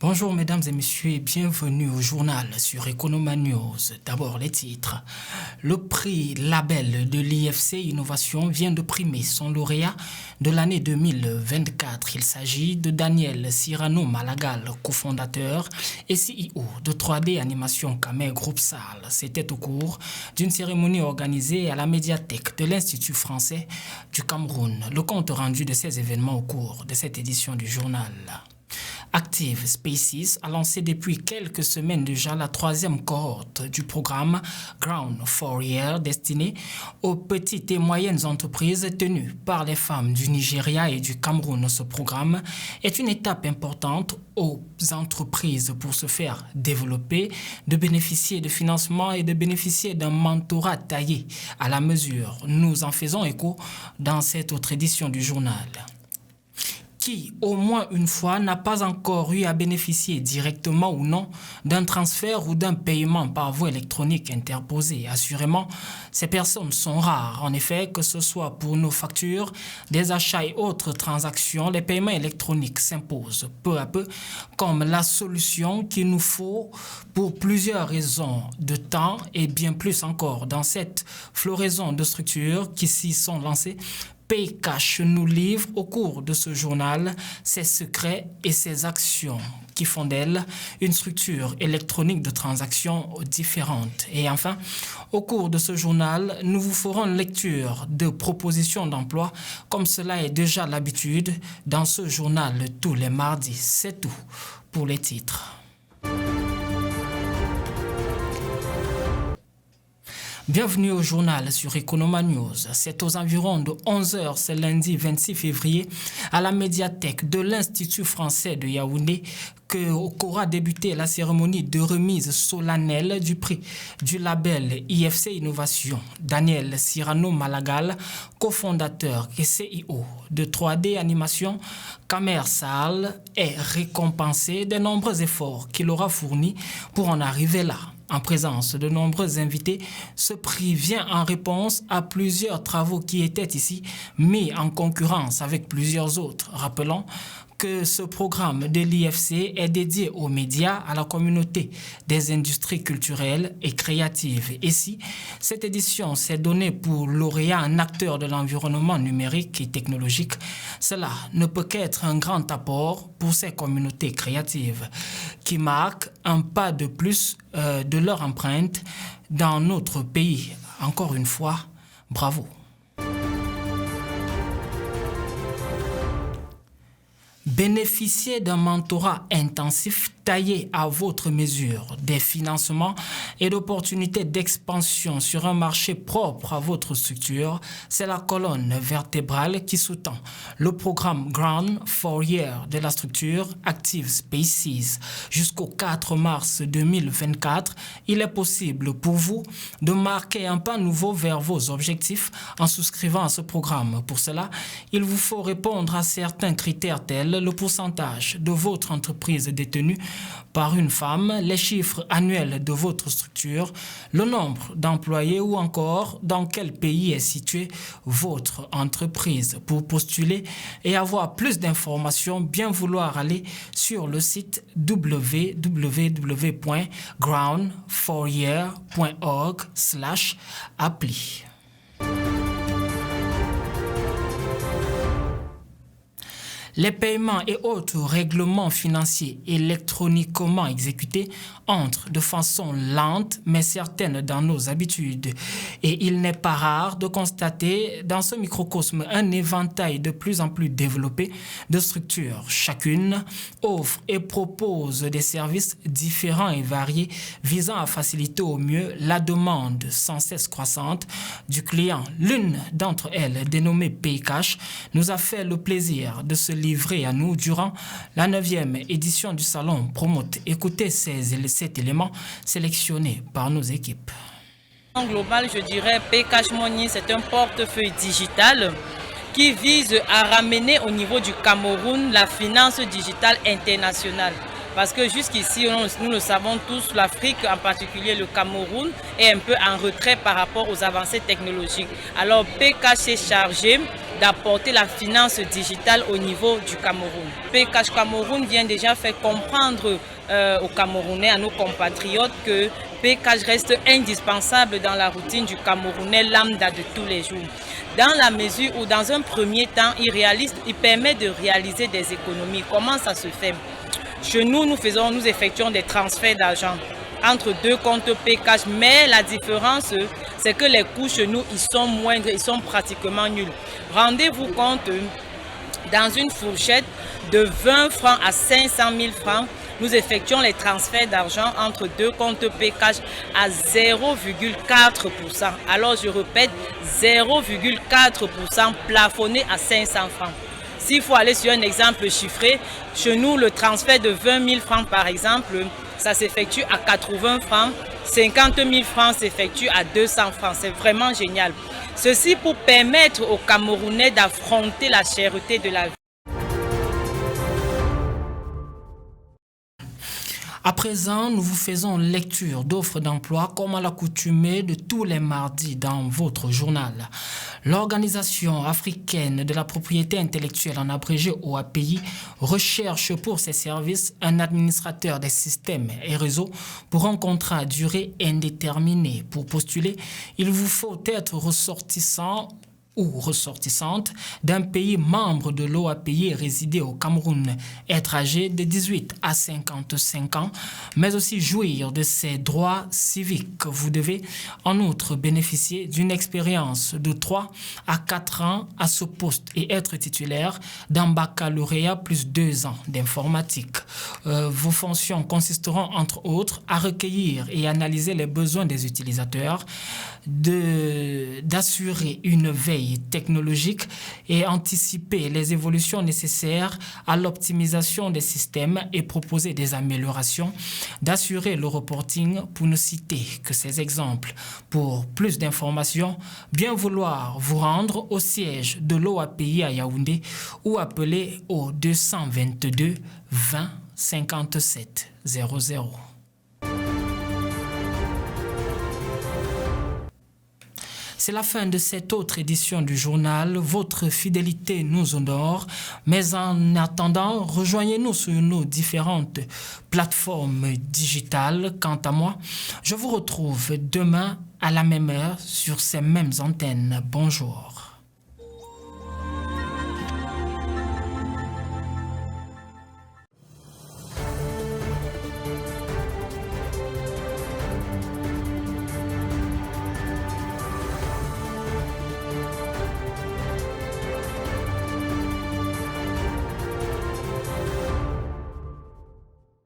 Bonjour mesdames et messieurs et bienvenue au journal sur Economa News. D'abord les titres. Le prix label de l'IFC Innovation vient de primer son lauréat de l'année 2024. Il s'agit de Daniel Cyrano Malagal, cofondateur et CEO de 3D Animation Kamer Group Sal. C'était au cours d'une cérémonie organisée à la médiathèque de l'Institut français du Cameroun. Le compte rendu de ces événements au cours de cette édition du journal. Active Spaces a lancé depuis quelques semaines déjà la troisième cohorte du programme Ground for Year destiné aux petites et moyennes entreprises tenues par les femmes du Nigeria et du Cameroun. Ce programme est une étape importante aux entreprises pour se faire développer, de bénéficier de financement et de bénéficier d'un mentorat taillé à la mesure. Nous en faisons écho dans cette autre édition du journal. Qui, au moins une fois, n'a pas encore eu à bénéficier directement ou non d'un transfert ou d'un paiement par voie électronique interposé. Assurément, ces personnes sont rares. En effet, que ce soit pour nos factures, des achats et autres transactions, les paiements électroniques s'imposent peu à peu comme la solution qu'il nous faut pour plusieurs raisons de temps et bien plus encore. Dans cette floraison de structures qui s'y sont lancées, Paycash nous livre au cours de ce journal ses secrets et ses actions qui font d'elle une structure électronique de transactions différentes. Et enfin, au cours de ce journal, nous vous ferons lecture de propositions d'emploi comme cela est déjà l'habitude dans ce journal tous les mardis. C'est tout pour les titres. Bienvenue au journal sur Economa News. C'est aux environs de 11h ce lundi 26 février à la médiathèque de l'Institut français de Yaoundé qu'aura débuté la cérémonie de remise solennelle du prix du label IFC Innovation. Daniel Cyrano Malagal, cofondateur et CEO de 3D Animation Kamer Sal, est récompensé des nombreux efforts qu'il aura fournis pour en arriver là. En présence de nombreux invités, ce prix vient en réponse à plusieurs travaux qui étaient ici mis en concurrence avec plusieurs autres. Rappelons que ce programme de l'IFC est dédié aux médias, à la communauté des industries culturelles et créatives. Et si cette édition s'est donnée pour lauréat un acteur de l'environnement numérique et technologique, cela ne peut qu'être un grand apport pour ces communautés créatives qui marquent un pas de plus de leur empreinte dans notre pays. Encore une fois, bravo. Bénéficiez d'un mentorat intensif taillé à votre mesure, des financements et d'opportunités d'expansion sur un marché propre à votre structure. C'est la colonne vertébrale qui sous-tend le programme Ground for Year de la structure Active Spaces. Jusqu'au 4 mars 2024, il est possible pour vous de marquer un pas nouveau vers vos objectifs en souscrivant à ce programme. Pour cela, il vous faut répondre à certains critères tels le pourcentage de votre entreprise détenue par une femme, les chiffres annuels de votre structure, le nombre d'employés ou encore dans quel pays est située votre entreprise. Pour postuler et avoir plus d'informations, bien vouloir aller sur le site www.groundforyear.org/appli. Les paiements et autres règlements financiers électroniquement exécutés entrent de façon lente mais certaine dans nos habitudes. Et il n'est pas rare de constater dans ce microcosme un éventail de plus en plus développé de structures. Chacune offre et propose des services différents et variés visant à faciliter au mieux la demande sans cesse croissante du client. L'une d'entre elles, dénommée Paycash, nous a fait le plaisir de se livré à nous durant la 9e édition du Salon Promote. Écoutez cet élément sélectionné par nos équipes. En global, je dirais Paycash Money, c'est un portefeuille digital qui vise à ramener au niveau du Cameroun la finance digitale internationale. Parce que jusqu'ici, nous le savons tous, l'Afrique, en particulier le Cameroun, est un peu en retrait par rapport aux avancées technologiques. Alors PKash s'est chargé d'apporter la finance digitale au niveau du Cameroun. PKash Cameroun vient déjà faire comprendre aux Camerounais, à nos compatriotes, que PKash reste indispensable dans la routine du Camerounais lambda de tous les jours. Dans la mesure où, dans un premier temps, il permet de réaliser des économies. Comment ça se fait? Chez nous, nous effectuons des transferts d'argent entre deux comptes PKash, mais la différence, c'est que les coûts chez nous, ils sont moindres, ils sont pratiquement nuls. Rendez-vous compte, dans une fourchette de 20 francs à 500 000 francs, nous effectuons les transferts d'argent entre deux comptes PKash à 0,4%. Alors je répète, 0,4% plafonné à 500 francs. S'il faut aller sur un exemple chiffré, chez nous, le transfert de 20 000 francs par exemple, ça s'effectue à 80 francs. 50 000 francs s'effectue à 200 francs. C'est vraiment génial. Ceci pour permettre aux Camerounais d'affronter la cherté de la vie. À présent, nous vous faisons lecture d'offres d'emploi comme à l'accoutumée de tous les mardis dans votre journal. L'Organisation africaine de la propriété intellectuelle, en abrégé OAPI, recherche pour ses services un administrateur des systèmes et réseaux pour un contrat à durée indéterminée. Pour postuler, il vous faut être ressortissant ou ressortissante d'un pays membre de l'OAPI et résider au Cameroun, être âgé de 18 à 55 ans, mais aussi jouir de ses droits civiques. Vous devez en outre bénéficier d'une expérience de 3 à 4 ans à ce poste et être titulaire d'un baccalauréat plus 2 ans d'informatique. Vos fonctions consisteront entre autres à recueillir et analyser les besoins des utilisateurs, d'assurer une veille technologique et anticiper les évolutions nécessaires à l'optimisation des systèmes et proposer des améliorations, d'assurer le reporting pour ne citer que ces exemples. Pour plus d'informations, bien vouloir vous rendre au siège de l'OAPI à Yaoundé ou appeler au 222 20 57 00. C'est la fin de cette autre édition du journal. Votre fidélité nous honore. Mais en attendant, rejoignez-nous sur nos différentes plateformes digitales. Quant à moi, je vous retrouve demain à la même heure sur ces mêmes antennes. Bonjour.